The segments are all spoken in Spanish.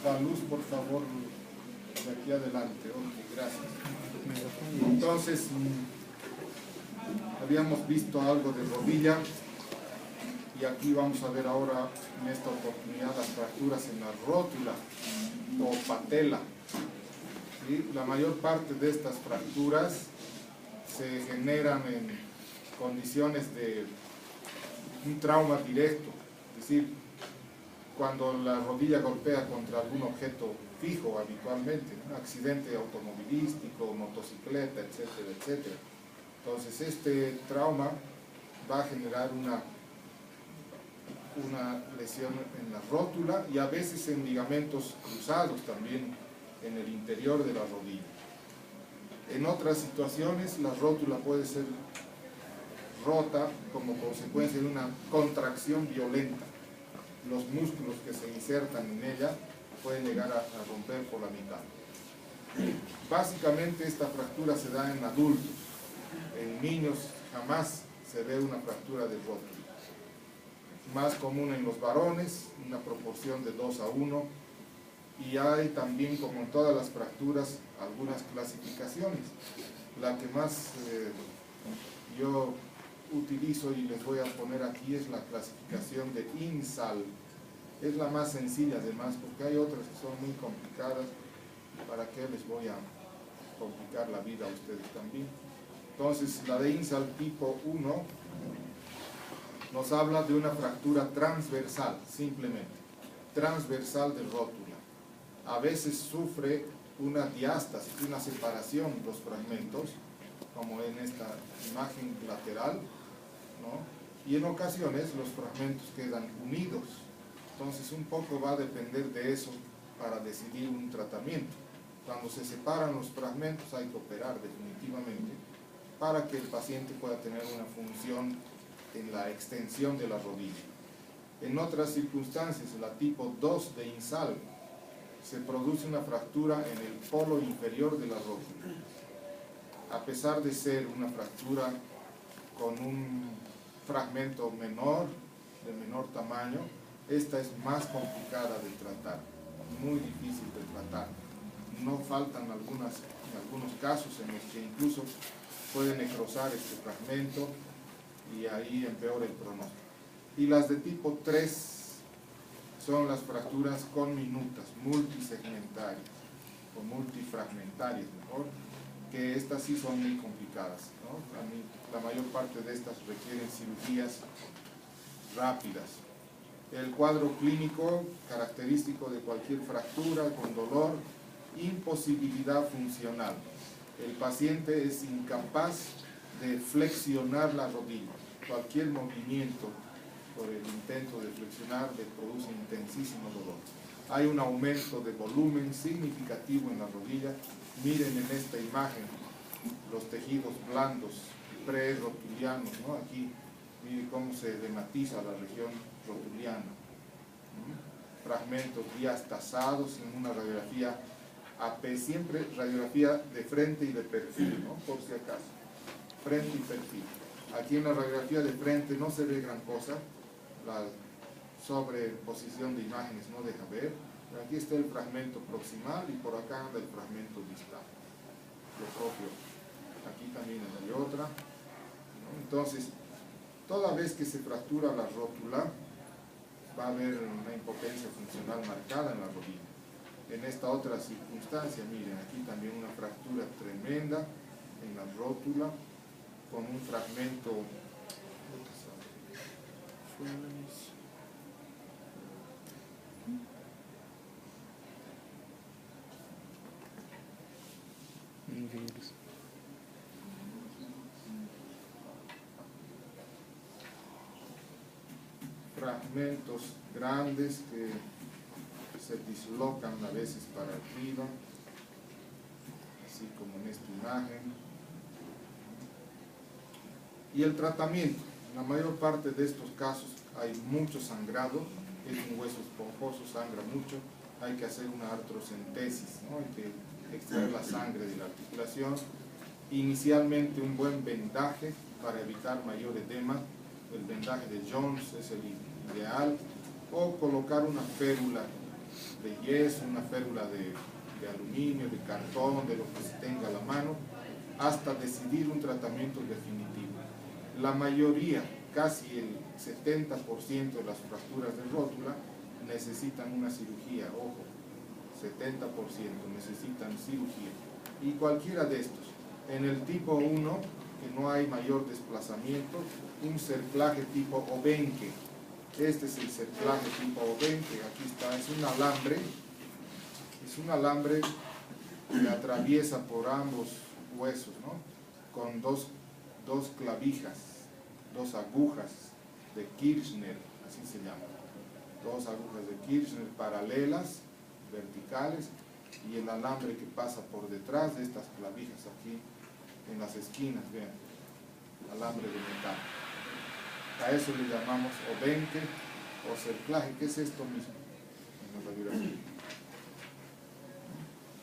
la luz, por favor, de aquí adelante. Ok, gracias. Entonces, habíamos visto algo de rodilla y aquí vamos a ver ahora en esta oportunidad las fracturas en la rótula o patela. ¿Sí? La mayor parte de estas fracturas se generan en condiciones de un trauma directo, es decir, cuando la rodilla golpea contra algún objeto fijo habitualmente, un accidente automovilístico, motocicleta, etcétera, etcétera. Entonces este trauma va a generar una lesión en la rótula y a veces en ligamentos cruzados también en el interior de la rodilla. En otras situaciones la rótula puede ser rota como consecuencia de una contracción violenta. Los músculos que se insertan en ella pueden llegar a romper por la mitad. Básicamente esta fractura se da en adultos. En niños jamás se ve una fractura de rótula. Más común en los varones, una proporción de 2:1, y hay también, como en todas las fracturas, algunas clasificaciones. La que más yo utilizo y les voy a poner aquí es la clasificación de INSAL. Es la más sencilla además, porque hay otras que son muy complicadas. ¿Para qué les voy a complicar la vida a ustedes también? Entonces, la de INSAL tipo 1 nos habla de una fractura transversal, simplemente, transversal de rótula. A veces sufre una diástasis, una separación de los fragmentos, como en esta imagen lateral, ¿no? Y en ocasiones los fragmentos quedan unidos. Entonces un poco va a depender de eso para decidir un tratamiento. Cuando se separan los fragmentos hay que operar definitivamente para que el paciente pueda tener una función en la extensión de la rodilla. En otras circunstancias, la tipo 2 de INSAL, se produce una fractura en el polo inferior de la rótula. A pesar de ser una fractura con un fragmento menor, de menor tamaño, esta es más complicada de tratar, muy difícil de tratar. No faltan en algunos casos en los que incluso puede necrosar este fragmento y ahí empeora el pronóstico. Y las de tipo 3 son las fracturas conminutas, multisegmentarias o multifragmentarias, mejor, que estas sí son muy complicadas, ¿no? La mayor parte de estas requieren cirugías rápidas. El cuadro clínico característico de cualquier fractura con dolor, imposibilidad funcional. El paciente es incapaz de flexionar la rodilla. Cualquier movimiento por el intento de flexionar le produce intensísimo dolor. Hay un aumento de volumen significativo en la rodilla. Miren en esta imagen los tejidos blandos pre-rotulianos, ¿no? Aquí miren cómo se edematiza la región rotuliana. Fragmentos diastasados en una radiografía AP, siempre radiografía de frente y de perfil, ¿no? Por si acaso, frente y perfil. Aquí en la radiografía de frente no se ve gran cosa, la sobreposición de imágenes no deja ver, pero aquí está el fragmento proximal y por acá anda el fragmento distal, lo propio. Aquí también hay otra, ¿no? Entonces, toda vez que se fractura la rótula, va a haber una impotencia funcional marcada en la rodilla. En esta otra circunstancia, miren, aquí también una fractura tremenda en la rótula, con un fragmento fragmentos grandes que se dislocan a veces para arriba, así como en esta imagen. Y el tratamiento, en la mayor parte de estos casos hay mucho sangrado, es un hueso esponjoso, sangra mucho, hay que hacer una artrocentesis, ¿no? Hay que extraer la sangre de la articulación. Inicialmente un buen vendaje para evitar mayor edema, el vendaje de Jones es el ideal, o colocar una férula de yeso, una férula de aluminio, de cartón, de lo que se tenga a la mano, hasta decidir un tratamiento definitivo. La mayoría, casi el 70% de las fracturas de rótula necesitan una cirugía, ojo, 70% necesitan cirugía. Y cualquiera de estos, en el tipo 1, que no hay mayor desplazamiento, un cerclaje tipo Obenque. Este es el cerclaje tipo Obenque, aquí está, es un alambre que atraviesa por ambos huesos, ¿no? Con dos clavijas, dos agujas de Kirchner, así se llama. Dos agujas de Kirchner paralelas, verticales, y el alambre que pasa por detrás de estas clavijas aquí en las esquinas, vean, alambre de metal. A eso le llamamos obenque o cerclaje, que es esto mismo en la radiografía.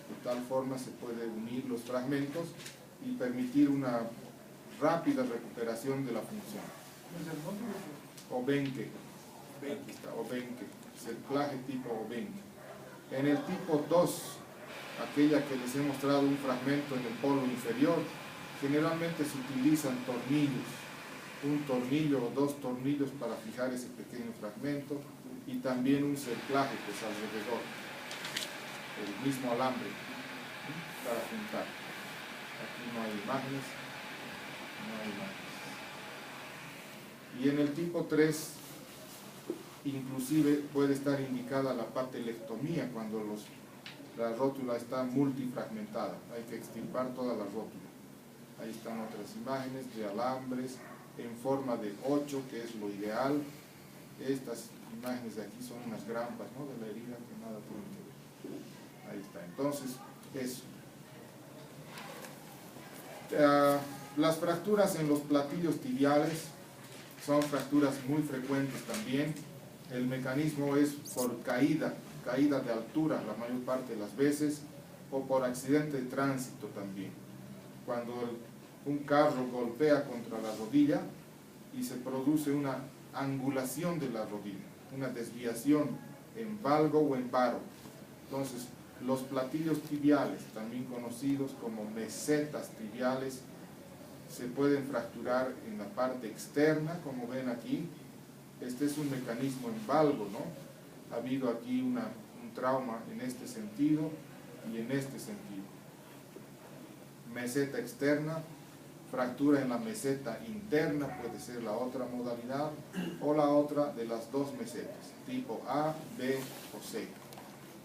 De tal forma se puede unir los fragmentos y permitir una rápida recuperación de la función. Obenque, aquí está, obenque, cerclaje tipo obenque. En el tipo 2, aquella que les he mostrado un fragmento en el polo inferior, generalmente se utilizan tornillos, un tornillo o dos tornillos para fijar ese pequeño fragmento, y también un cerclaje que es alrededor, el mismo alambre, para juntar. Aquí no hay imágenes, Y en el tipo 3, inclusive puede estar indicada la patelectomía cuando la rótula está multifragmentada. Hay que extirpar toda la rótula. Ahí están otras imágenes de alambres en forma de 8, que es lo ideal. Estas imágenes de aquí son unas grampas, ¿no?, de la herida que nada tienen que ver. Ahí está. Entonces, eso. Las fracturas en los platillos tibiales son fracturas muy frecuentes también. El mecanismo es por caída de altura la mayor parte de las veces, o por accidente de tránsito también. Cuando un carro golpea contra la rodilla y se produce una angulación de la rodilla, una desviación en valgo o en varo. Entonces, los platillos tibiales, también conocidos como mesetas tibiales, se pueden fracturar en la parte externa, como ven aquí. Este es un mecanismo en valgo, ¿no? Ha habido aquí un trauma en este sentido y en este sentido. Meseta externa, fractura en la meseta interna, puede ser la otra modalidad, o la otra de las dos mesetas, tipo A, B o C.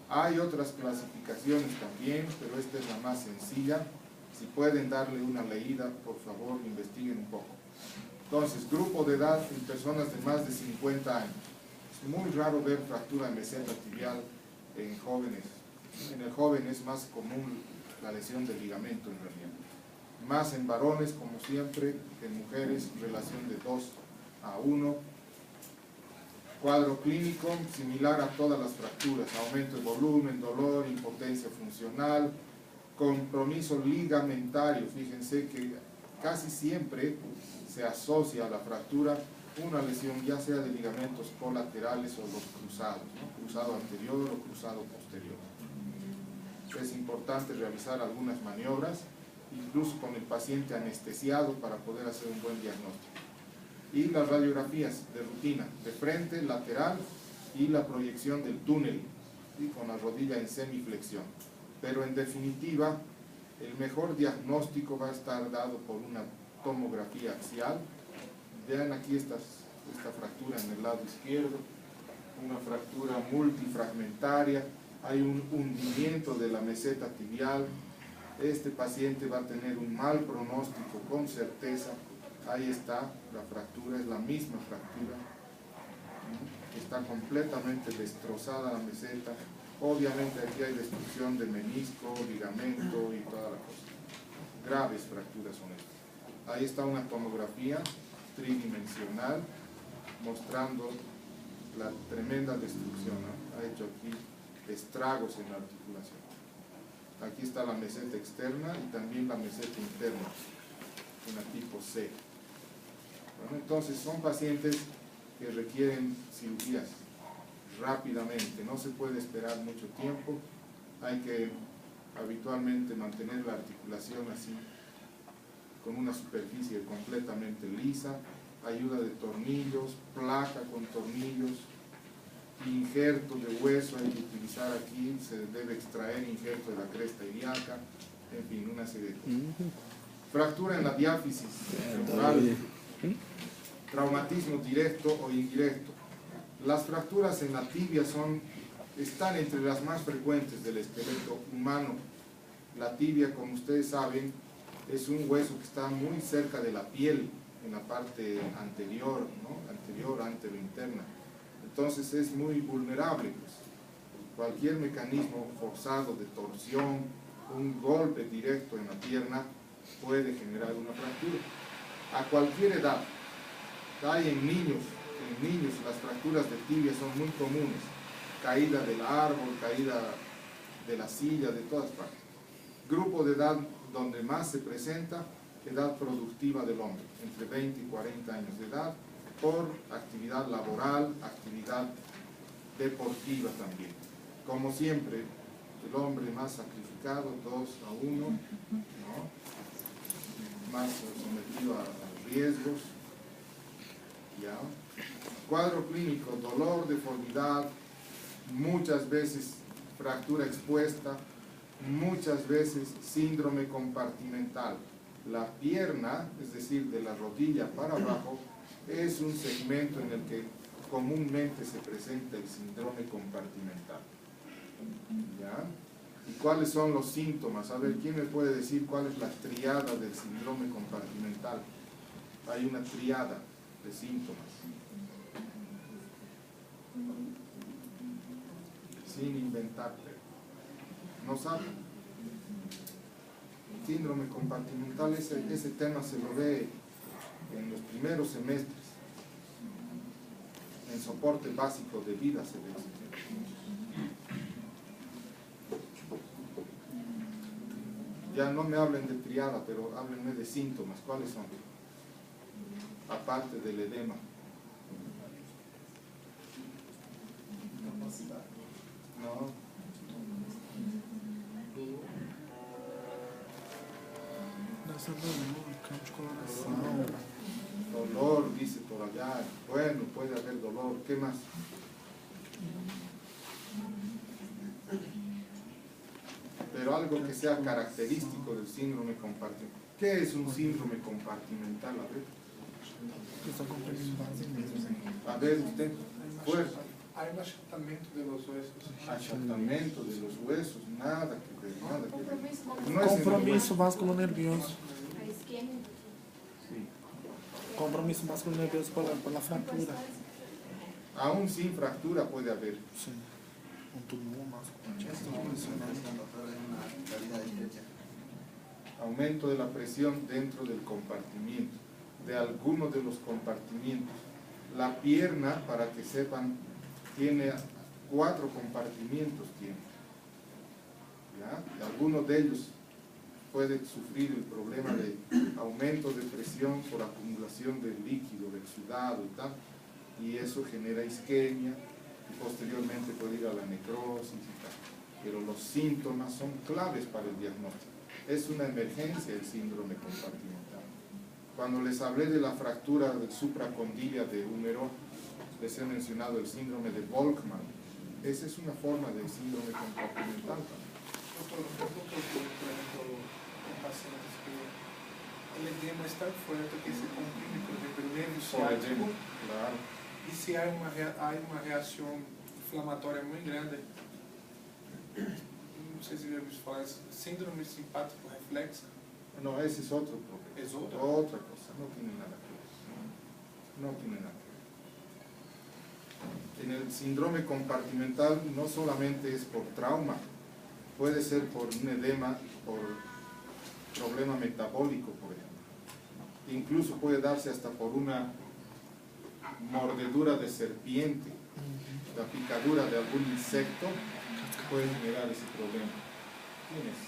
Hay otras clasificaciones también, pero esta es la más sencilla. Si pueden darle una leída, por favor, investiguen un poco. Entonces, grupo de edad en personas de más de 50 años. Es muy raro ver fractura de meseta tibial en jóvenes. En el joven es más común la lesión del ligamento en realidad. Más en varones, como siempre, que en mujeres, relación de 2:1. Cuadro clínico similar a todas las fracturas: aumento de volumen, dolor, impotencia funcional, compromiso ligamentario. Fíjense que casi siempre se asocia a la fractura una lesión, ya sea de ligamentos colaterales o los cruzados, ¿no? Cruzado anterior o cruzado posterior. Es importante realizar algunas maniobras, incluso con el paciente anestesiado, para poder hacer un buen diagnóstico. Y las radiografías de rutina, de frente, lateral, y la proyección del túnel, ¿sí?, con la rodilla en semiflexión. Pero en definitiva, el mejor diagnóstico va a estar dado por una tomografía axial. Vean aquí esta fractura en el lado izquierdo, una fractura multifragmentaria, hay un hundimiento de la meseta tibial. Este paciente va a tener un mal pronóstico con certeza. Ahí está la fractura, es la misma fractura, está completamente destrozada la meseta. Obviamente aquí hay destrucción de menisco, ligamento y toda la cosa. Graves fracturas son estas. Ahí está una tomografía tridimensional mostrando la tremenda destrucción, ¿no? Ha hecho aquí estragos en la articulación. Aquí está la meseta externa y también la meseta interna, una tipo C. Bueno, entonces son pacientes que requieren cirugías rápidamente, no se puede esperar mucho tiempo, hay que habitualmente mantener la articulación así, con una superficie completamente lisa, ayuda de tornillos, placa con tornillos, injerto de hueso hay que utilizar aquí, se debe extraer injerto de la cresta ilíaca, en fin, una serie de cosas. Fractura en la diáfisis femoral, traumatismo directo o indirecto. Las fracturas en la tibia están entre las más frecuentes del esqueleto humano. La tibia, como ustedes saben, es un hueso que está muy cerca de la piel, en la parte anterior, ¿no? Anterior, anterointerna. Entonces es muy vulnerable, pues. Cualquier mecanismo forzado de torsión, un golpe directo en la pierna, puede generar una fractura. A cualquier edad, hay en niños las fracturas de tibia son muy comunes. Caída del árbol, caída de la silla, de todas partes. Grupo de edad donde más se presenta, edad productiva del hombre, entre 20 y 40 años de edad, por actividad laboral, actividad deportiva también. Como siempre, el hombre más sacrificado, 2-1, ¿no? Más sometido a riesgos. ¿Ya? Cuadro clínico, dolor, deformidad, muchas veces fractura expuesta, muchas veces síndrome compartimental. La pierna, es decir, de la rodilla para abajo, es un segmento en el que comúnmente se presenta el síndrome compartimental. ¿Ya? ¿Y cuáles son los síntomas? A ver, ¿quién me puede decir cuál es la triada del síndrome compartimental? Hay una triada de síntomas. Sin inventarte. ¿No saben? Síndrome compartimental, ese tema se lo ve en los primeros semestres. En soporte básico de vida se ve. Ya no me hablen de triada, pero háblenme de síntomas. ¿Cuáles son? Aparte del edema. No. Dolor, dice por allá. Bueno, puede haber dolor. ¿Qué más? Pero algo que sea característico del síndrome compartimental. ¿Qué es un síndrome compartimental? A ver usted, fuerza. Hay un achatamiento de los huesos. Achatamiento de los huesos, nada que ver, nada que ver. No es compromiso vascular nervioso. Sí. Compromiso vascular nervioso por la fractura. Aún sin fractura puede haber. Sí. Un tumor más. Aumento de la presión dentro del compartimiento, de alguno de los compartimientos. La pierna, para que sepan, tiene 4 compartimientos. ¿Ya? Y algunos de ellos pueden sufrir el problema de aumento de presión por acumulación de líquido, de exudado y tal, y eso genera isquemia y posteriormente puede ir a la necrosis y tal. Pero los síntomas son claves para el diagnóstico. Es una emergencia el síndrome compartimental. Cuando les hablé de la fractura del supracondilia de húmero, les he mencionado el síndrome de Volkmann. Esa es una forma de síndrome compartimental también. Doctor, por ejemplo, en pacientes que el edema es tan fuerte que se comprime, por ejemplo, el nervio ciático. Claro. Y si hay una reacción inflamatoria muy grande, no sé si debemos falar, síndrome simpático reflexa. No, ese es otro problema. ¿Es otro? Otra cosa, no tiene nada que ver. No tiene nada que ver. En el síndrome compartimental no solamente es por trauma, puede ser por un edema, por problema metabólico, por ejemplo. Incluso puede darse hasta por una mordedura de serpiente, la picadura de algún insecto puede generar ese problema. ¿Quién es?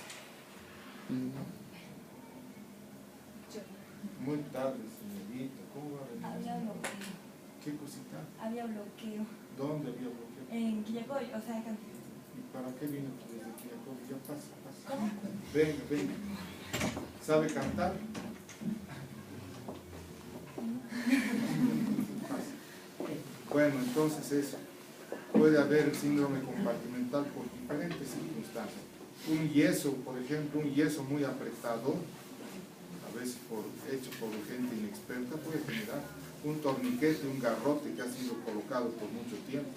Muy tarde, señorita. ¿Cómo va a venir? ¿Qué cosita? Había bloqueo ¿Dónde había bloqueo? en Quillacoy, o sea, acá. ¿Y para qué vino desde Quillacoy? Ya pasa, pasa. ¿Cómo? Venga, venga. ¿Sabe cantar? Pasa. Bueno, entonces eso. Puede haber síndrome compartimental por diferentes circunstancias. Un yeso, por ejemplo, un yeso muy apretado, a veces hecho por gente inexperta, puede generar un torniquete, un garrote que ha sido colocado por mucho tiempo,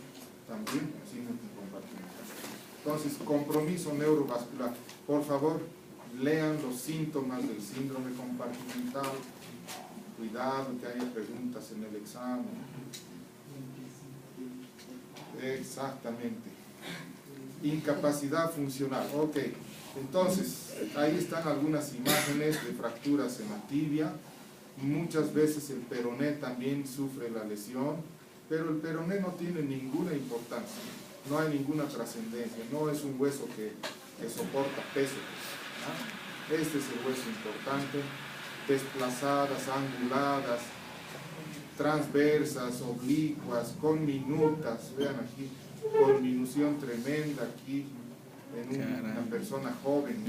también síndrome compartimental. Entonces, compromiso neurovascular. Por favor, lean los síntomas del síndrome compartimental. Cuidado que haya preguntas en el examen. Exactamente. Incapacidad funcional. Ok. Entonces, ahí están algunas imágenes de fracturas en la tibia. Muchas veces el peroné también sufre la lesión, pero el peroné no tiene ninguna importancia, no hay ninguna trascendencia, no es un hueso que soporta peso. ¿No? Este es el hueso importante, desplazadas, anguladas, transversas, oblicuas, conminutas, vean aquí, conminución tremenda aquí, en una persona joven,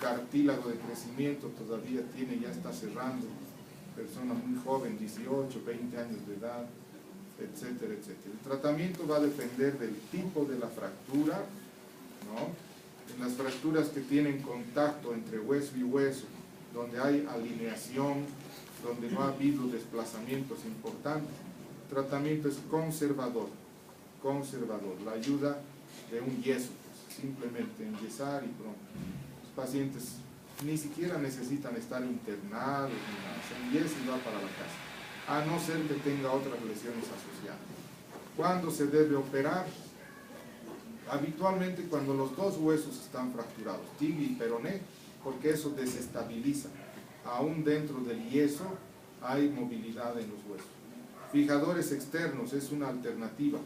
cartílago de crecimiento todavía tiene, ya está cerrando, persona muy joven, 18, 20 años de edad, etcétera, etcétera. El tratamiento va a depender del tipo de la fractura, ¿no? En las fracturas que tienen contacto entre hueso y hueso, donde hay alineación, donde no ha habido desplazamientos importantes, el tratamiento es conservador, la ayuda de un yeso, pues, simplemente enyesar y pronto. Los pacientes ni siquiera necesitan estar internados, ni nada, se enyesa y va para la casa, a no ser que tenga otras lesiones asociadas. ¿Cuándo se debe operar? Habitualmente cuando los dos huesos están fracturados, tibia y peroné, porque eso desestabiliza. Aún dentro del yeso hay movilidad en los huesos. Fijadores externos es una alternativa,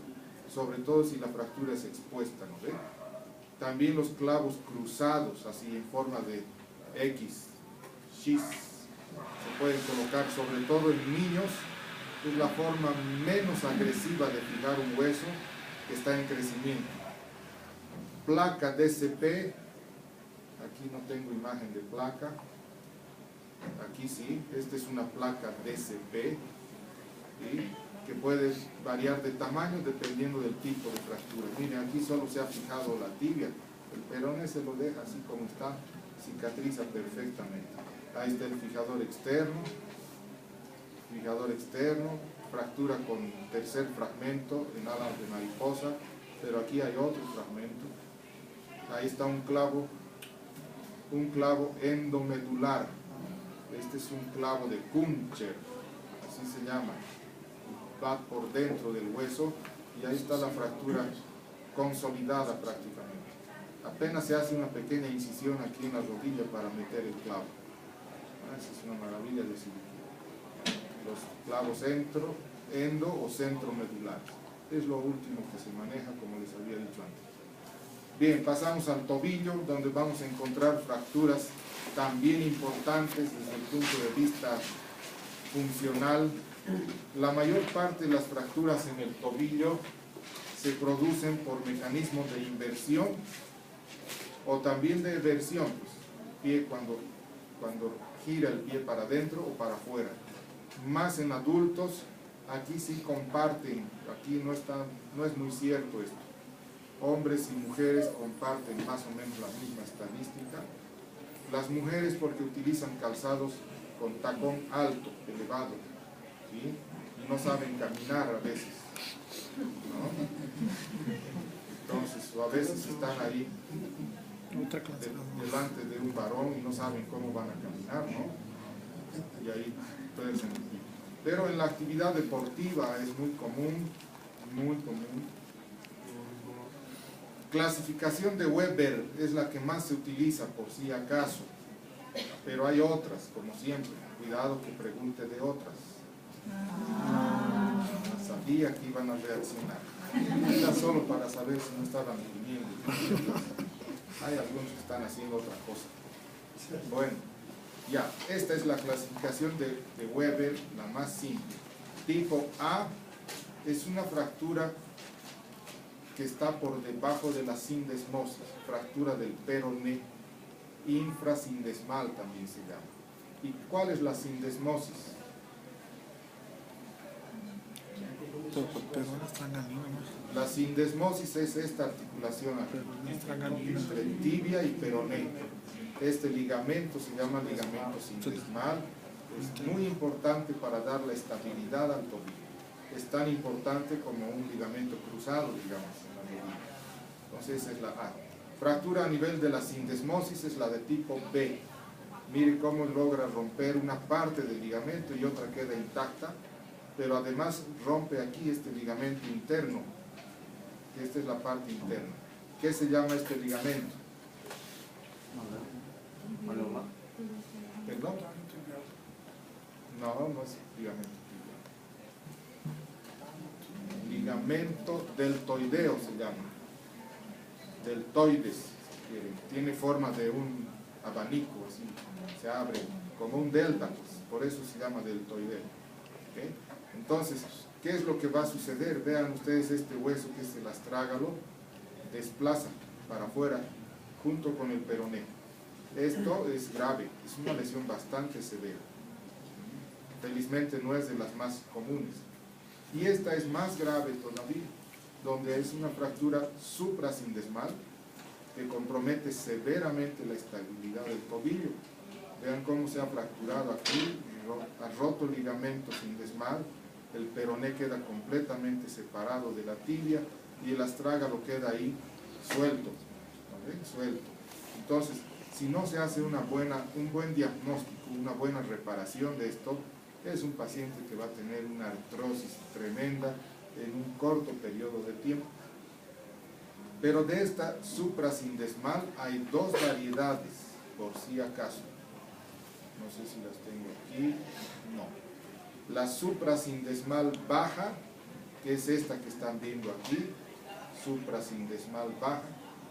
sobre todo si la fractura es expuesta, ¿no ve? También los clavos cruzados, así en forma de X, X, se pueden colocar, sobre todo en niños, es la forma menos agresiva de fijar un hueso que está en crecimiento. Placa DCP, aquí no tengo imagen de placa, aquí sí, esta es una placa DCP, ¿sí? Que puede variar de tamaño dependiendo del tipo de fractura. Miren, aquí solo se ha fijado la tibia, el peroné se lo deja así como está, cicatriza perfectamente. Ahí está el fijador externo, fractura con tercer fragmento en alas de mariposa, pero aquí hay otro fragmento. Ahí está un clavo endomedular. Este es un clavo de Kuncher, así se llama. Va por dentro del hueso y ahí está la fractura consolidada prácticamente. Apenas se hace una pequeña incisión aquí en la rodilla para meter el clavo. Esa es una maravilla de cirugía. Los clavos endo o centromedulares. Es lo último que se maneja, como les había dicho antes. Bien, pasamos al tobillo, donde vamos a encontrar fracturas también importantes desde el punto de vista funcional. La mayor parte de las fracturas en el tobillo se producen por mecanismos de inversión o también de eversión, pues, pie cuando gira el pie para adentro o para afuera. Más en adultos, aquí sí comparten, aquí no es muy cierto esto. Hombres y mujeres comparten más o menos la misma estadística. Las mujeres porque utilizan calzados con tacón alto, elevado, ¿sí? Y no saben caminar a veces, ¿no? Entonces, o a veces están ahí delante de un varón y no saben cómo van a caminar, ¿no? Y ahí pueden sentir. Pero en la actividad deportiva es muy común, muy común. Clasificación de Weber es la que más se utiliza por si acaso, pero hay otras, como siempre. Cuidado que pregunte de otras. Sabía que iban a reaccionar. Era solo para saber si no estaban durmiendo. Hay algunos que están haciendo otra cosa. Bueno, ya, esta es la clasificación de Weber, la más simple. Tipo A es una fractura que está por debajo de la sindesmosis, fractura del peroné, infrasindesmal también se llama. ¿Y cuál es la sindesmosis? Pero una estrangalina, ¿no? La sindesmosis es esta articulación aquí, entre tibia y peroné. Este ligamento se llama ligamento sindesmal. Es muy importante para dar la estabilidad al tobillo. Es tan importante como un ligamento cruzado, digamos, en la rodilla. Entonces esa es la A. Fractura a nivel de la sindesmosis es la de tipo B. Mire cómo logra romper una parte del ligamento y otra queda intacta, pero además rompe aquí este ligamento interno. Esta es la parte interna. ¿Qué se llama este ligamento? ¿Perdón? No, no es ligamento tibial. Ligamento deltoideo se llama. Deltoides, si quieren. Tiene forma de un abanico, así. Se abre como un delta, pues. Por eso se llama deltoideo. ¿Okay? Entonces, ¿qué es lo que va a suceder? Vean ustedes este hueso que es el astrágalo, desplaza para afuera junto con el peroné. Esto es grave, es una lesión bastante severa. Felizmente no es de las más comunes. Y esta es más grave todavía, donde es una fractura suprasindesmal que compromete severamente la estabilidad del tobillo. Vean cómo se ha fracturado aquí, ha roto el ligamento sindesmal, el peroné queda completamente separado de la tibia y el astrágalo queda ahí suelto, ¿vale? Suelto. Entonces, si no se hace un buen diagnóstico, una buena reparación de esto, es un paciente que va a tener una artrosis tremenda en un corto periodo de tiempo. Pero de esta suprasindesmal hay dos variedades, por si acaso. No sé si las tengo aquí. No. La suprasindesmal baja, que es esta que están viendo aquí, suprasindesmal baja,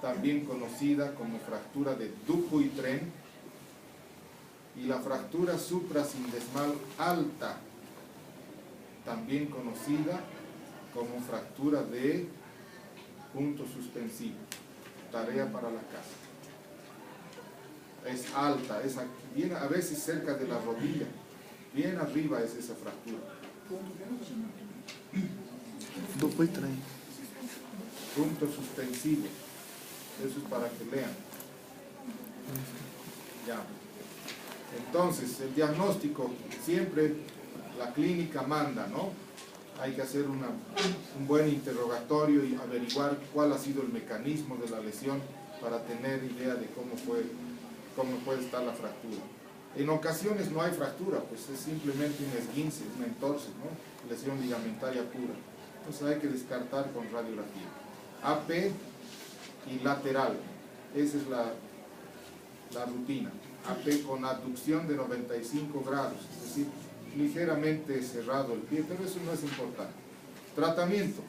también conocida como fractura de Dupuytren, y la fractura suprasindesmal alta, también conocida como fractura de punto suspensivo. Tarea para la casa. Es alta, es aquí, bien, a veces cerca de la rodilla, bien arriba es esa fractura. Dupuytren. Punto suspensivo. Eso es para que lean. Ya. Entonces, el diagnóstico, siempre la clínica manda, ¿no? Hay que hacer un buen interrogatorio y averiguar cuál ha sido el mecanismo de la lesión para tener idea de cómo puede estar la fractura. En ocasiones no hay fractura, pues es simplemente un esguince, una entorse, ¿no? Lesión ligamentaria pura. Entonces hay que descartar con radiografía. AP y lateral, esa es la rutina. AP con abducción de 95 grados, es decir, ligeramente cerrado el pie, pero eso no es importante. Tratamiento.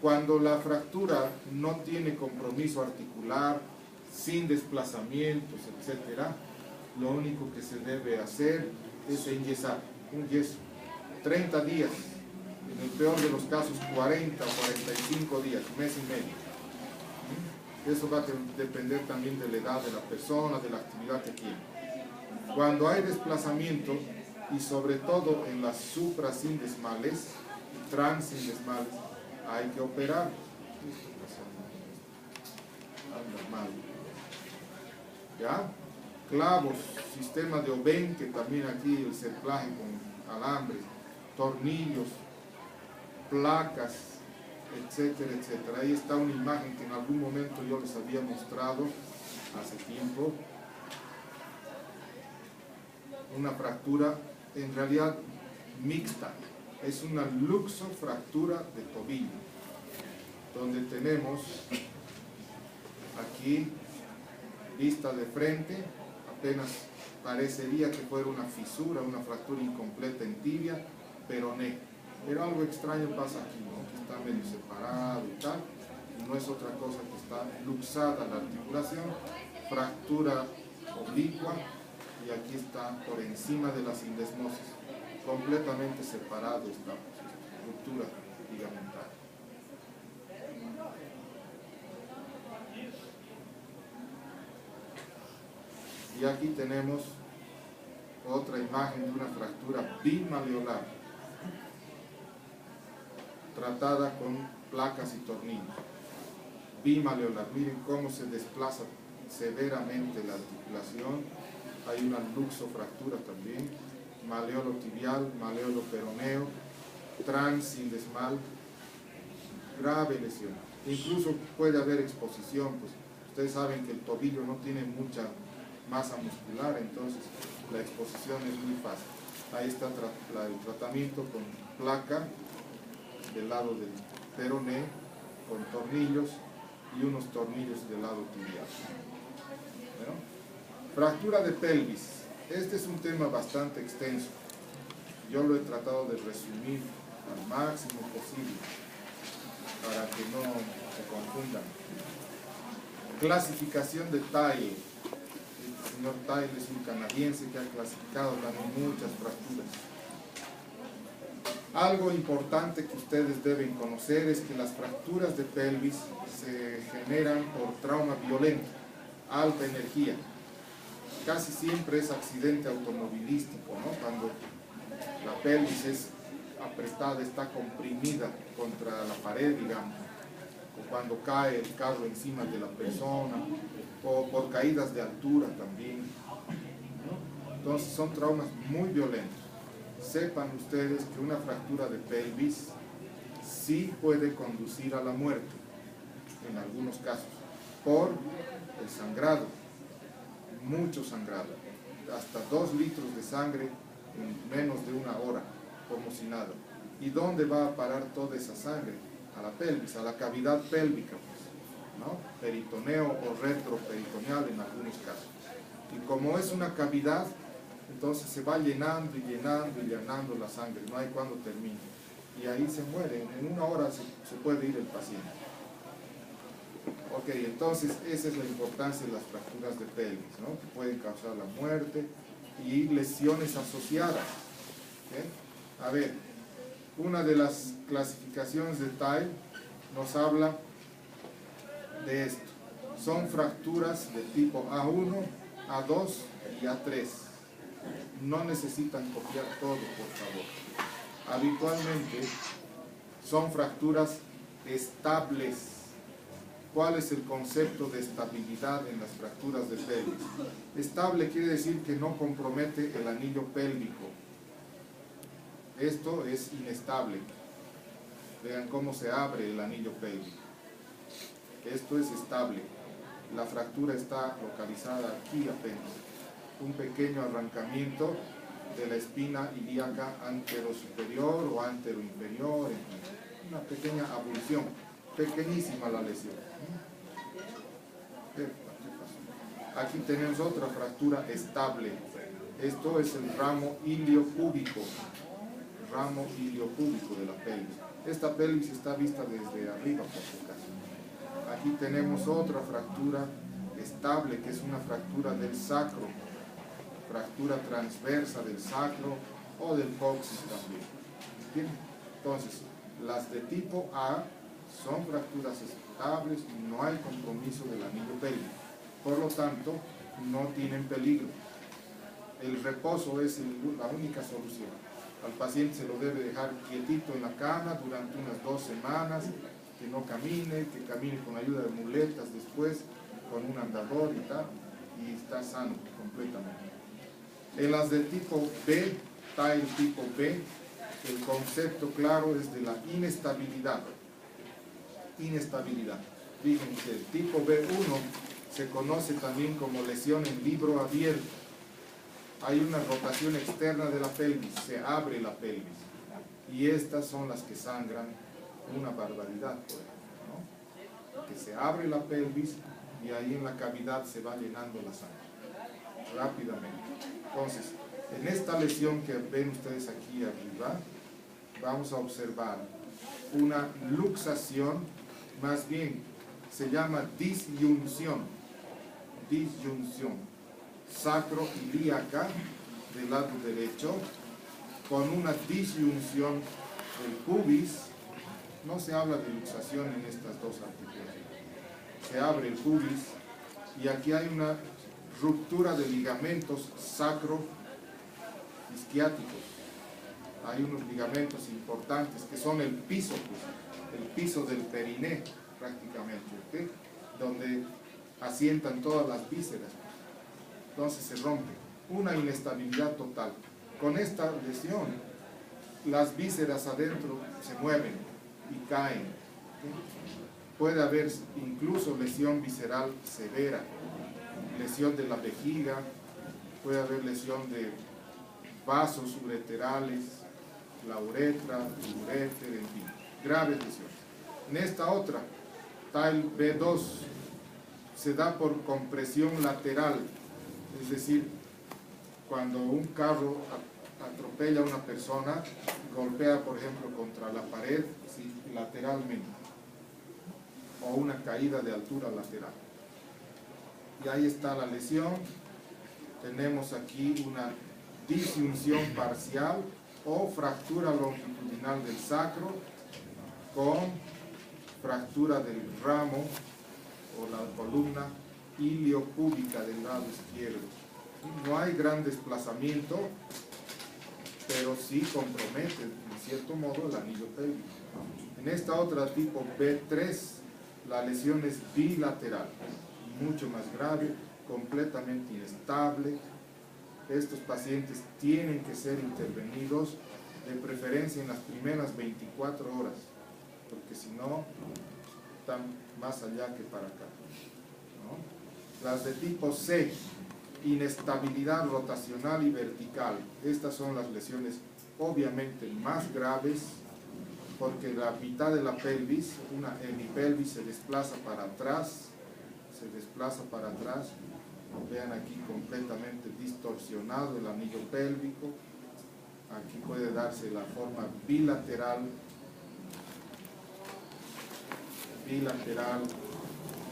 Cuando la fractura no tiene compromiso articular, sin desplazamientos, etc., lo único que se debe hacer es enyesar, un yeso. 30 días, en el peor de los casos 40 o 45 días, mes y medio. Eso va a depender también de la edad de la persona, de la actividad que tiene. Cuando hay desplazamiento, y sobre todo en las suprasindesmales y transindesmales, hay que operar. ¿Ya? Clavos, sistema de Oben, que también aquí el cerclaje con alambres, tornillos, placas, etcétera, etcétera. Ahí está una imagen que en algún momento yo les había mostrado hace tiempo. Una fractura en realidad mixta, es una luxofractura de tobillo, donde tenemos aquí, vista de frente, apenas parecería que fuera una fisura, una fractura incompleta en tibia, peroné. Pero algo extraño pasa aquí, ¿no? Que está medio separado y tal, y no es otra cosa que está luxada la articulación, fractura oblicua, y aquí está por encima de la sindesmosis. completamente separado esta ruptura ligamentar. Y aquí tenemos otra imagen de una fractura bimaleolar, tratada con placas y tornillos. Bimaleolar, miren cómo se desplaza severamente la articulación. Hay una luxofractura también, maleolo tibial, maleolo peroneo, transindesmal, grave lesión. Incluso puede haber exposición, pues ustedes saben que el tobillo no tiene mucha masa muscular, entonces la exposición es muy fácil. Ahí está el tratamiento con placa del lado del peroné, con tornillos y unos tornillos del lado tibial. ¿Bueno? Fractura de pelvis. Este es un tema bastante extenso. Yo lo he tratado de resumir al máximo posible para que no se confundan. Clasificación de Tile. El señor Tile es un canadiense que ha clasificado también muchas fracturas. Algo importante que ustedes deben conocer es que las fracturas de pelvis se generan por trauma violento, alta energía. Casi siempre es accidente automovilístico, ¿no? Cuando la pelvis es apretada, está comprimida contra la pared, digamos, o cuando cae el carro encima de la persona, o por caídas de altura también, ¿no? Entonces son traumas muy violentos. Sepan ustedes que una fractura de pelvis sí puede conducir a la muerte, en algunos casos, por el sangrado, mucho sangrado, hasta 2 litros de sangre en menos de una hora, como si nada. ¿Y dónde va a parar toda esa sangre? A la pelvis, a la cavidad pélvica, pues, ¿no? Peritoneo o retroperitoneal en algunos casos. Y como es una cavidad, entonces se va llenando y llenando y llenando la sangre, no hay cuando termine. Y ahí se muere, en una hora se puede ir el paciente. Ok, entonces esa es la importancia de las fracturas de pelvis, ¿no? Que pueden causar la muerte y lesiones asociadas. ¿Okay? A ver, una de las clasificaciones de Tile nos habla de esto. Son fracturas de tipo A1, A2 y A3. No necesitan copiar todo, por favor. Habitualmente son fracturas estables. ¿Cuál es el concepto de estabilidad en las fracturas de pelvis? Estable quiere decir que no compromete el anillo pélvico. Esto es inestable. Vean cómo se abre el anillo pélvico. Esto es estable. La fractura está localizada aquí apenas. Un pequeño arrancamiento de la espina ilíaca anterosuperior o anteroinferior. Una pequeña abulsión. Pequeñísima la lesión. ¿Qué pasó? Aquí tenemos otra fractura estable. Esto es el ramo iliopúbico. Ramo iliopúbico de la pelvis. Esta pelvis está vista desde arriba, por si acaso. Aquí tenemos otra fractura estable, que es una fractura del sacro. Fractura transversa del sacro o del coxis también. ¿Bien? Entonces, las de tipo A son fracturas estables y no hay compromiso del anillo pélvico. Por lo tanto, no tienen peligro. El reposo es la única solución. Al paciente se lo debe dejar quietito en la cama durante unas 2 semanas, que no camine, que camine con ayuda de muletas después, con un andador y tal, y está sano completamente. En las de tipo B, Tile tipo B, el concepto claro es de la inestabilidad. Inestabilidad. Fíjense, el tipo B1 se conoce también como lesión en libro abierto. Hay una rotación externa de la pelvis, se abre la pelvis. Y estas son las que sangran una barbaridad, ¿no? Que se abre la pelvis y ahí en la cavidad se va llenando la sangre rápidamente. Entonces, en esta lesión que ven ustedes aquí arriba, vamos a observar una luxación, más bien se llama disyunción, sacroilíaca del lado derecho, con una disyunción del pubis. No se habla de luxación en estas dos articulaciones. Se abre el pubis y aquí hay una ruptura de ligamentos sacro-isquiáticos. Hay unos ligamentos importantes que son el piso, pues, el piso del periné prácticamente, ¿okay? Donde asientan todas las vísceras. Entonces se rompe. Una inestabilidad total. Con esta lesión, las vísceras adentro se mueven y caen. ¿Okay? Puede haber incluso lesión visceral severa, lesión de la vejiga, puede haber lesión de vasos ureterales, la uretra, el uréter, en fin, graves lesiones. En esta otra, TAL B2, se da por compresión lateral, es decir, cuando un carro atropella a una persona, golpea, por ejemplo, contra la pared, ¿sí?, lateralmente, o una caída de altura lateral. Y ahí está la lesión. Tenemos aquí una disyunción parcial o fractura longitudinal del sacro con fractura del ramo o la columna iliopúbica del lado izquierdo. No hay gran desplazamiento, pero sí compromete en cierto modo el anillo pélvico. En esta otra tipo B3, la lesión es bilateral, mucho más grave, completamente inestable. Estos pacientes tienen que ser intervenidos, de preferencia en las primeras 24 horas, porque si no, están más allá que para acá, ¿no? Las de tipo C, inestabilidad rotacional y vertical. Estas son las lesiones obviamente más graves, porque la mitad de la pelvis, una hemipelvis, se desplaza para atrás, vean aquí completamente distorsionado el anillo pélvico. Aquí puede darse la forma bilateral,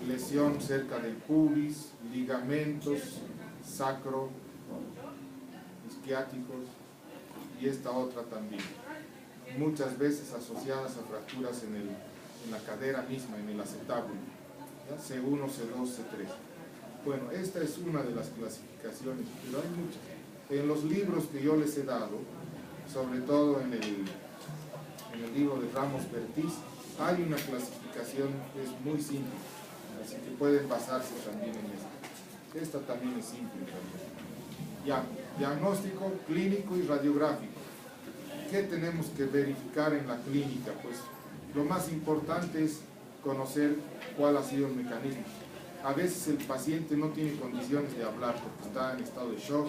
lesión cerca del pubis, ligamentos sacro, isquiáticos, y esta otra también. Muchas veces asociadas a fracturas en la cadera misma, en el acetábulo, ¿ya? C1, C2, C3. Bueno, esta es una de las clasificaciones, pero hay muchas. En los libros que yo les he dado, sobre todo en el libro de Ramos Bertiz, hay una clasificación que es muy simple, así que pueden basarse también en esta. Esta también es simple también. Ya, diagnóstico clínico y radiográfico. ¿Qué tenemos que verificar en la clínica? Pues lo más importante es conocer cuál ha sido el mecanismo. A veces el paciente no tiene condiciones de hablar porque está en estado de shock,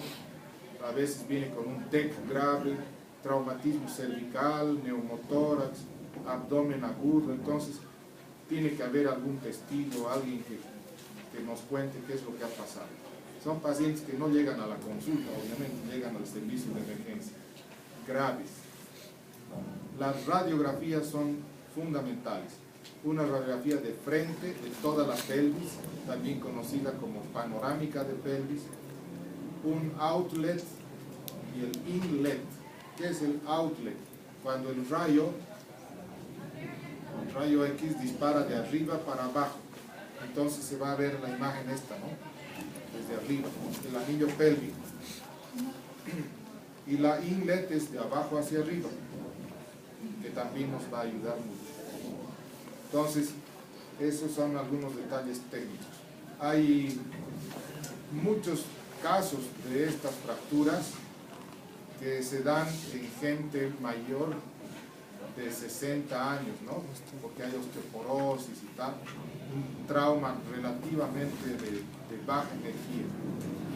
a veces viene con un TEC grave, traumatismo cervical, neumotórax, abdomen agudo, entonces tiene que haber algún testigo, alguien que nos cuente qué es lo que ha pasado. Son pacientes que no llegan a la consulta, obviamente, llegan al servicio de emergencia, graves. Las radiografías son fundamentales. Una radiografía de frente de toda la pelvis, también conocida como panorámica de pelvis, un outlet y el inlet. ¿Qué es el outlet? Cuando el rayo X dispara de arriba para abajo, entonces se va a ver la imagen esta, ¿no? Desde arriba, el anillo pélvico. Y la inlet es de abajo hacia arriba, que también nos va a ayudar mucho. Entonces, esos son algunos detalles técnicos. Hay muchos casos de estas fracturas que se dan en gente mayor de 60 años, ¿no? Porque hay osteoporosis y tal, un trauma relativamente de baja energía.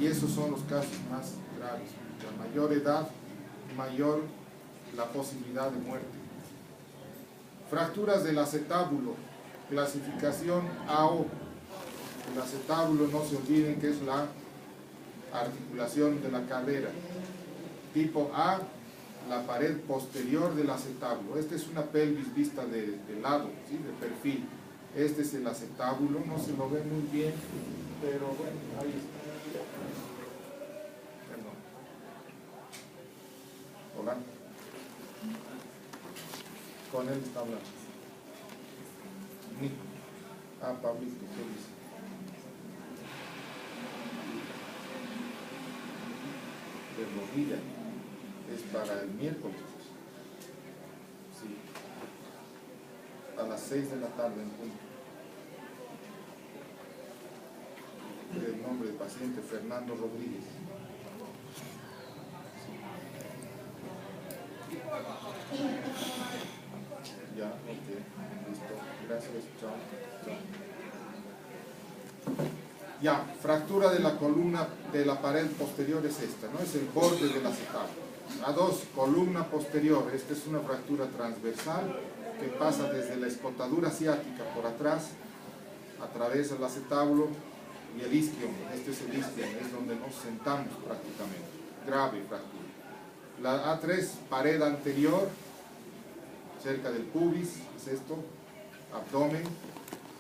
Y esos son los casos más graves. A mayor edad, mayor la posibilidad de muerte. Fracturas del acetábulo, clasificación AO. El acetábulo, no se olviden que es la articulación de la cadera. Tipo A, la pared posterior del acetábulo. Esta es una pelvis vista de lado, ¿sí?, de perfil. Este es el acetábulo, no se lo ve muy bien, pero bueno, ahí está. Perdón. Hola. Con él está hablando. Nico. Ah, Pablito, ¿qué dice? De Rovira. Es para el miércoles. Sí. A las 6 de la tarde en punto. El nombre del paciente, Fernando Rodríguez. Ya, ok, listo. Gracias, chao. Ya, fractura de la columna de la pared posterior es esta, ¿no? Es el borde del acetábulo. A2, columna posterior. Esta es una fractura transversal que pasa desde la escotadura ciática por atrás, atraviesa el acetábulo y el isquion. Este es el isquion, es donde nos sentamos prácticamente. Grave fractura. La A3, pared anterior, cerca del pubis, es esto, abdomen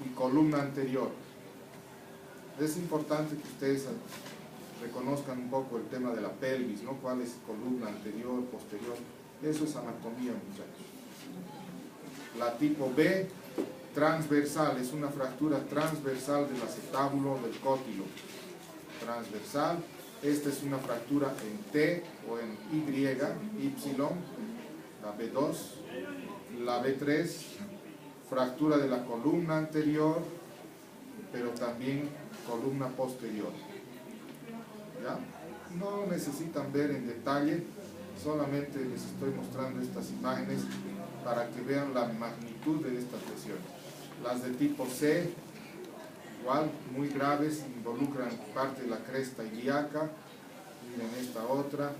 y columna anterior. Es importante que ustedes reconozcan un poco el tema de la pelvis, ¿no? ¿Cuál es columna anterior, posterior? Eso es anatomía, muchachos. La tipo B, transversal, es una fractura transversal del acetábulo del cótilo. Transversal. Esta es una fractura en T o en Y, la B2. La B3, fractura de la columna anterior, pero también columna posterior. ¿Ya? No necesitan ver en detalle, solamente les estoy mostrando estas imágenes para que vean la magnitud de estas lesiones. Las de tipo C, igual, muy graves, involucran parte de la cresta ilíaca. Miren esta otra,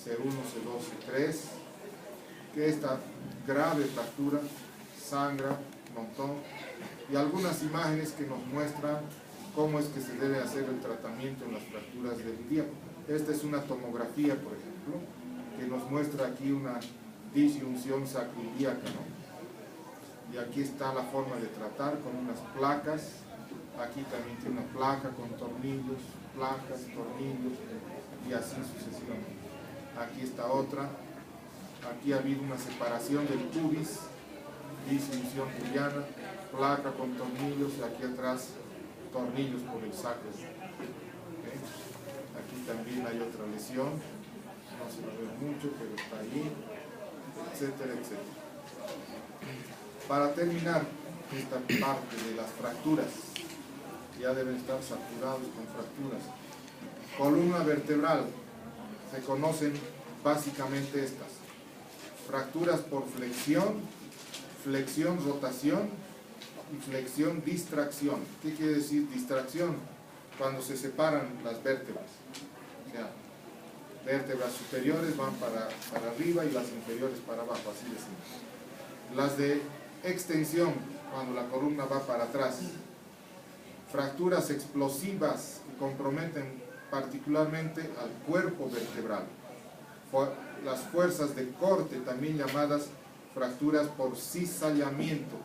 C1, C2, C3, que esta grave fractura sangra un montón, y algunas imágenes que nos muestran cómo es que se debe hacer el tratamiento en las fracturas del ilíaco. Esta es una tomografía, por ejemplo, que nos muestra aquí una disyunción sacroiliaca, ¿no? Y aquí está la forma de tratar con unas placas. Aquí también tiene una placa con tornillos, placas, tornillos, y así sucesivamente. Aquí está otra. Aquí ha habido una separación del pubis, disyunción pubiana, placa con tornillos, y aquí atrás tornillos por el sacro. ¿Okay? Aquí también hay otra lesión, no se la ve mucho, pero está allí, etcétera, etcétera. Para terminar esta parte de las fracturas, ya deben estar saturados con fracturas. Columna vertebral, se conocen básicamente estas: fracturas por flexión, flexión rotación y flexión distracción. ¿Qué quiere decir distracción? Cuando se separan las vértebras. O sea, vértebras superiores van para arriba y las inferiores para abajo, así decimos. Las de extensión, cuando la columna va para atrás. Fracturas explosivas que comprometen particularmente al cuerpo vertebral. Las fuerzas de corte, también llamadas fracturas por cizallamiento.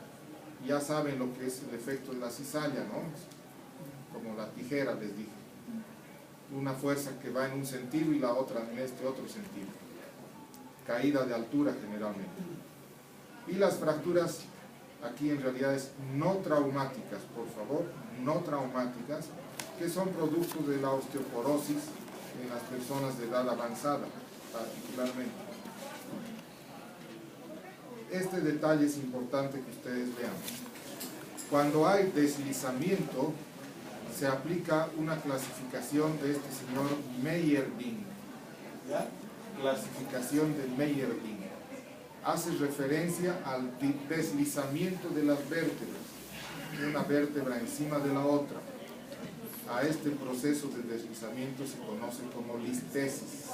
Ya saben lo que es el efecto de la cizalla, ¿no? Como la tijera, les dije. Una fuerza que va en un sentido y la otra en este otro sentido. Caída de altura generalmente. Y las fracturas, aquí en realidad es no traumáticas, por favor, no traumáticas, que son producto de la osteoporosis en las personas de edad avanzada, particularmente. Este detalle es importante que ustedes vean. Cuando hay deslizamiento, se aplica una clasificación de este señor Meyerbeer. ¿Ya? Clasificación de Meyerbeer. Hace referencia al deslizamiento de las vértebras, de una vértebra encima de la otra. A este proceso de deslizamiento se conoce como listesis.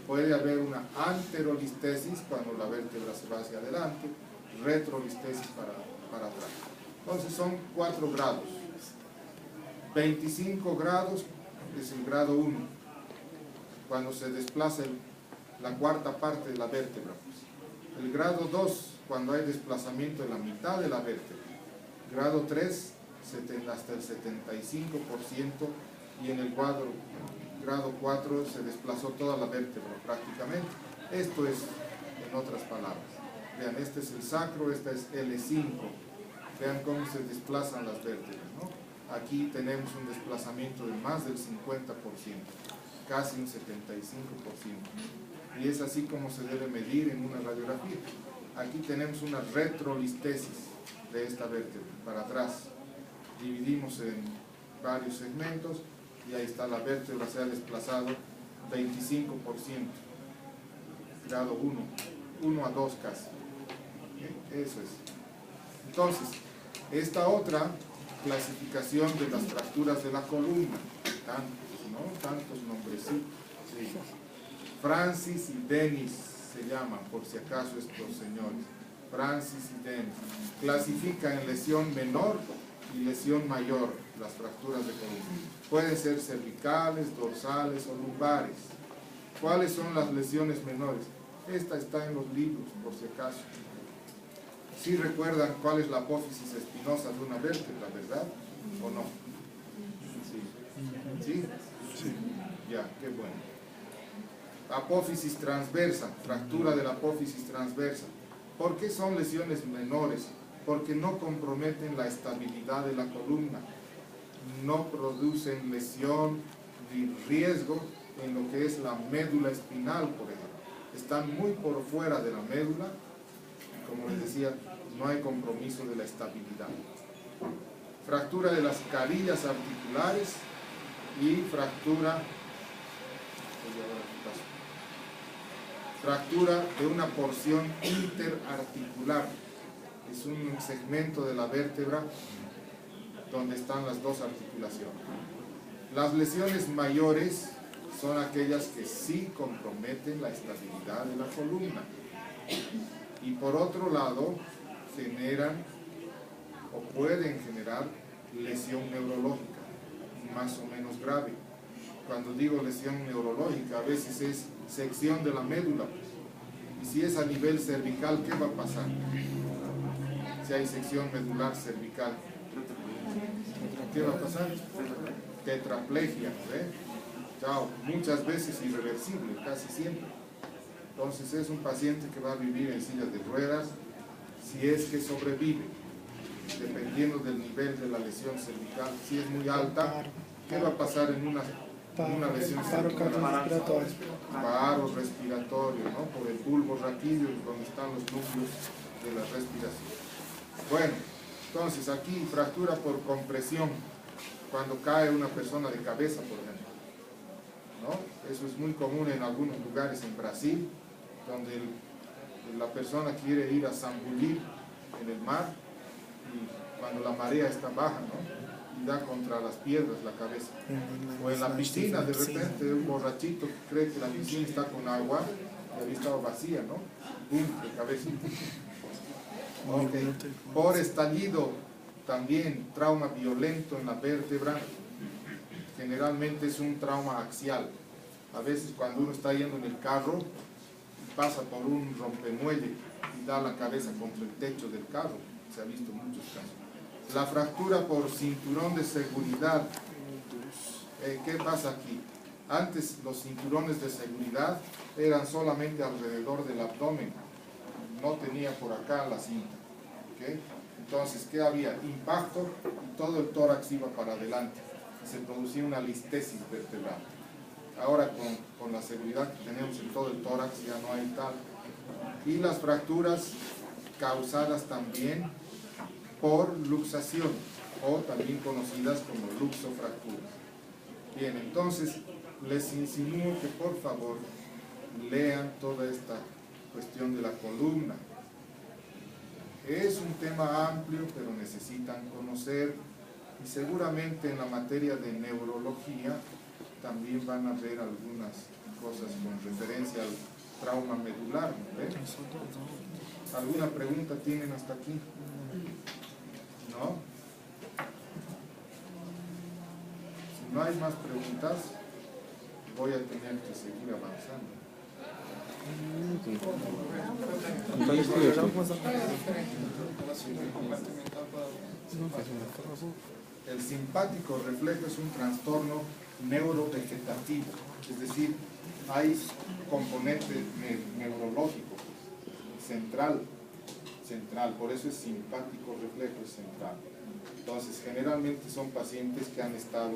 Puede haber una anterolistesis cuando la vértebra se va hacia adelante, retrolistesis para atrás. Entonces son 4 grados. 25 grados es el grado 1, cuando se desplaza la cuarta parte de la vértebra. El grado 2, cuando hay desplazamiento de la mitad de la vértebra. Grado 3, hasta el 75%, y en el grado 4 se desplazó toda la vértebra prácticamente. Esto es, en otras palabras. Vean, este es el sacro, esta es L5. Vean cómo se desplazan las vértebras, ¿no? Aquí tenemos un desplazamiento de más del 50%, casi un 75%. Y es así como se debe medir en una radiografía. Aquí tenemos una retrolistesis de esta vértebra, para atrás. Dividimos en varios segmentos y ahí está, la vértebra se ha desplazado 25%, grado 1 a 2 casi. Eso es. Entonces, esta otra clasificación de las fracturas de la columna, tantos nombrecitos, sí. Francis y Dennis se llaman, por si acaso, estos señores. Francis y Dennis clasifican en lesión menor y lesión mayor las fracturas de columna. Pueden ser cervicales, dorsales o lumbares. ¿Cuáles son las lesiones menores? Esta está en los libros, por si acaso. ¿Sí recuerdan cuál es la apófisis espinosa de una vértebra, verdad? ¿O no? ¿Sí? ¿Sí? Sí. Ya, qué bueno. Apófisis transversa, fractura de la apófisis transversa. ¿Por qué son lesiones menores? Porque no comprometen la estabilidad de la columna, no producen lesión ni riesgo en lo que es la médula espinal, por ejemplo. Están muy por fuera de la médula, como les decía, no hay compromiso de la estabilidad. Fractura de las carillas articulares y fractura de una porción interarticular. Es un segmento de la vértebra donde están las dos articulaciones. Las lesiones mayores son aquellas que sí comprometen la estabilidad de la columna. Y por otro lado, generan o pueden generar lesión neurológica, más o menos grave. Cuando digo lesión neurológica, a veces es sección de la médula. Y si es a nivel cervical, ¿qué va a pasar? Si hay sección medular cervical, ¿qué va a pasar? Tetraplegia, Chao, muchas veces irreversible, casi siempre. Entonces es un paciente que va a vivir en silla de ruedas, si es que sobrevive, dependiendo del nivel de la lesión cervical. Si es muy alta, ¿qué va a pasar en una lesión cervical? Paro respiratorio, ¿no? Por el bulbo raquídeo, donde están los núcleos de la respiración. Bueno, entonces aquí fractura por compresión, cuando cae una persona de cabeza, por ejemplo, ¿no? Eso es muy común en algunos lugares en Brasil, donde la persona quiere ir a zambullir en el mar y cuando la marea está baja, ¿no? Y da contra las piedras la cabeza. O en la piscina, de repente, un borrachito que cree que la piscina está con agua y había estado vacía, ¿no? ¡Bum! De cabeza. Okay. Por estallido, también trauma violento en la vértebra, generalmente es un trauma axial. A veces cuando uno está yendo en el carro, pasa por un rompemuelle y da la cabeza contra el techo del carro. Se ha visto muchos casos. La fractura por cinturón de seguridad. ¿Qué pasa aquí? Antes los cinturones de seguridad eran solamente alrededor del abdomen. No tenía por acá la cinta. ¿Okay? Entonces, ¿qué había? Impacto y todo el tórax iba para adelante. Se producía una listesis vertebral. Ahora con la seguridad que tenemos en todo el tórax ya no hay tal. Y las fracturas causadas también por luxación o también conocidas como luxofracturas. Bien, entonces les insinúo que por favor lean toda esta cuestión de la columna. Es un tema amplio, pero necesitan conocer, y seguramente en la materia de neurología también van a ver algunas cosas con referencia al trauma medular, ¿no? ¿Alguna pregunta tienen hasta aquí? ¿No? Si no hay más preguntas, voy a tener que seguir avanzando. El simpático reflejo es un trastorno neurovegetativo, es decir, hay componente neurológico central central, por eso es simpático reflejo, es central. Entonces, generalmente son pacientes que han estado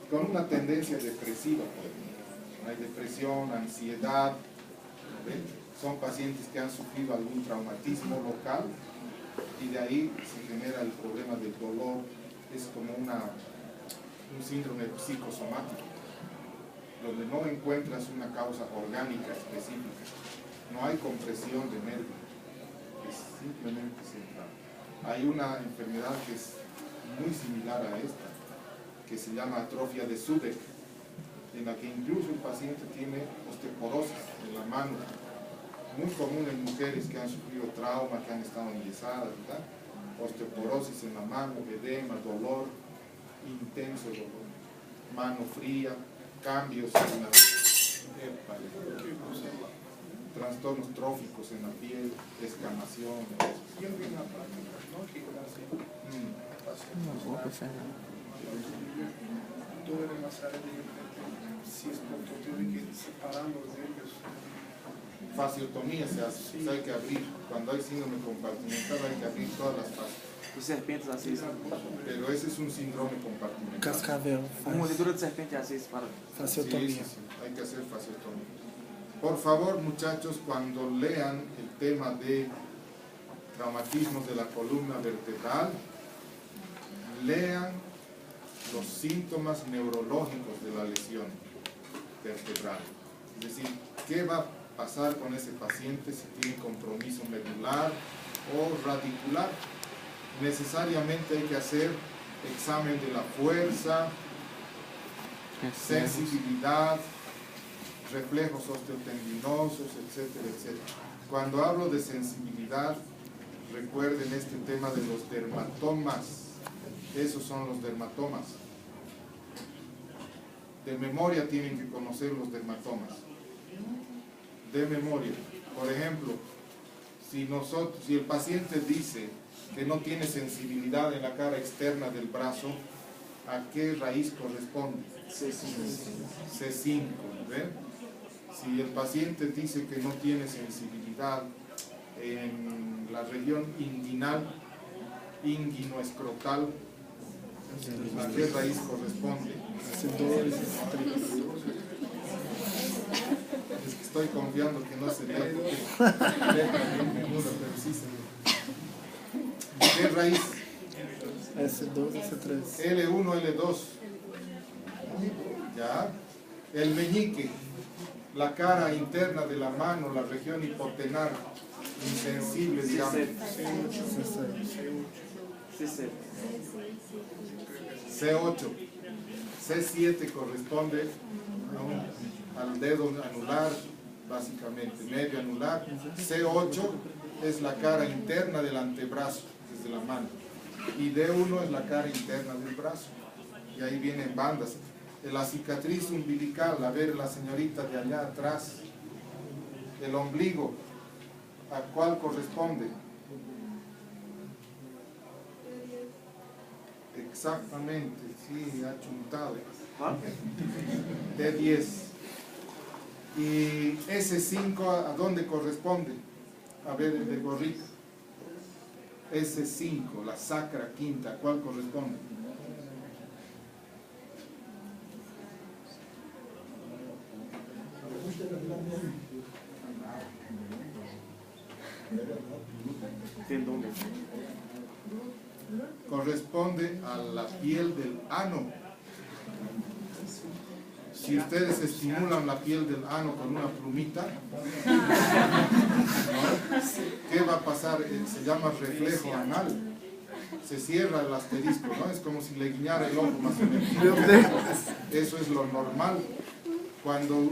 con una tendencia depresiva, por ejemplo. Hay depresión, ansiedad, ¿ven? Son pacientes que han sufrido algún traumatismo local y de ahí se genera el problema del dolor. Es como un síndrome psicosomático, donde no encuentras una causa orgánica específica. No hay compresión de nervio, es simplemente central. Hay una enfermedad que es muy similar a esta, que se llama atrofia de Sudeck, en la que incluso el paciente tiene osteoporosis en la mano, muy común en mujeres que han sufrido trauma, que han estado enyesadas, ¿verdad? Osteoporosis en la mano, edema, dolor, intenso dolor, mano fría, cambios en la trastornos tróficos en la piel, escamación. Yo vi en la práctica, ¿no? Que duele más área de si es porque tiene que separar los nervios. Fasciotomía se hace, Sí. hay que abrir. Cuando hay síndrome compartimental hay que abrir todas las fases. Os serpentes assis. Pero ese es un síndrome compartimental. Cascavel Uma mordedura de serpente assis para. Sí, fasciotomía. sí, hay que hacer fasciotomía. Por favor, muchachos, cuando lean el tema de traumatismos de la columna vertebral, lean los síntomas neurológicos de la lesión vertebral. Es decir, ¿qué va a pasar con ese paciente si tiene compromiso medular o radicular? Necesariamente hay que hacer examen de la fuerza, sensibilidad, reflejos osteotendinosos, etcétera, etcétera. Cuando hablo de sensibilidad, recuerden este tema de los dermatomas. Esos son los dermatomas. De memoria tienen que conocer los dermatomas. De memoria. Por ejemplo, si el paciente dice que no tiene sensibilidad en la cara externa del brazo, ¿a qué raíz corresponde? C5, ¿ven? Si el paciente dice que no tiene sensibilidad en la región inguinal, inguinoescrotal, ¿a qué raíz corresponde? Es que estoy confiando que no sería porque letra bien menuda, pero sí sería. ¿Qué raíz? S2, S3. L1, L2. ¿Ya? El meñique, la cara interna de la mano, la región hipotenar, insensible, digamos. C8. C7 corresponde al dedo anular, básicamente, medio anular. C8 es la cara interna del antebrazo, desde la mano. Y D1 es la cara interna del brazo. Y ahí vienen bandas. La cicatriz umbilical, a ver la señorita de allá atrás. El ombligo, ¿a cuál corresponde? Exactamente, sí, ha chuntado. T10. Y S5, ¿a dónde corresponde? A ver, el de gorrita. S5, la sacra quinta, ¿a cuál corresponde? Tendón. Corresponde a la piel del ano. Si ustedes estimulan la piel del ano con una plumita, ¿no? ¿Qué va a pasar? Se llama reflejo anal. Se cierra el asterisco, ¿no? Es como si le guiñara el ojo más o menos. Eso es lo normal. Cuando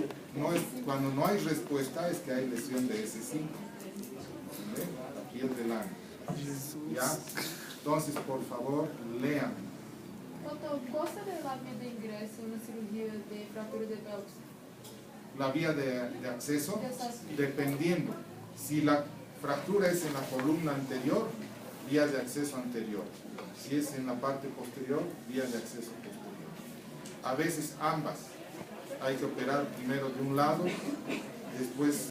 no hay respuesta es que hay lesión de S5. ¿Ve? La piel del ano. ¿Ya? Entonces, por favor, lean. Doutor, qual seria a via de ingresso na cirurgia de fratura de pelvis? La vía de acceso, De acesso. dependiendo. Si la fractura es en la columna anterior, vía de acceso anterior. Si es en la parte posterior, vía de acceso posterior. A veces ambas. Hay que operar primero de un lado, después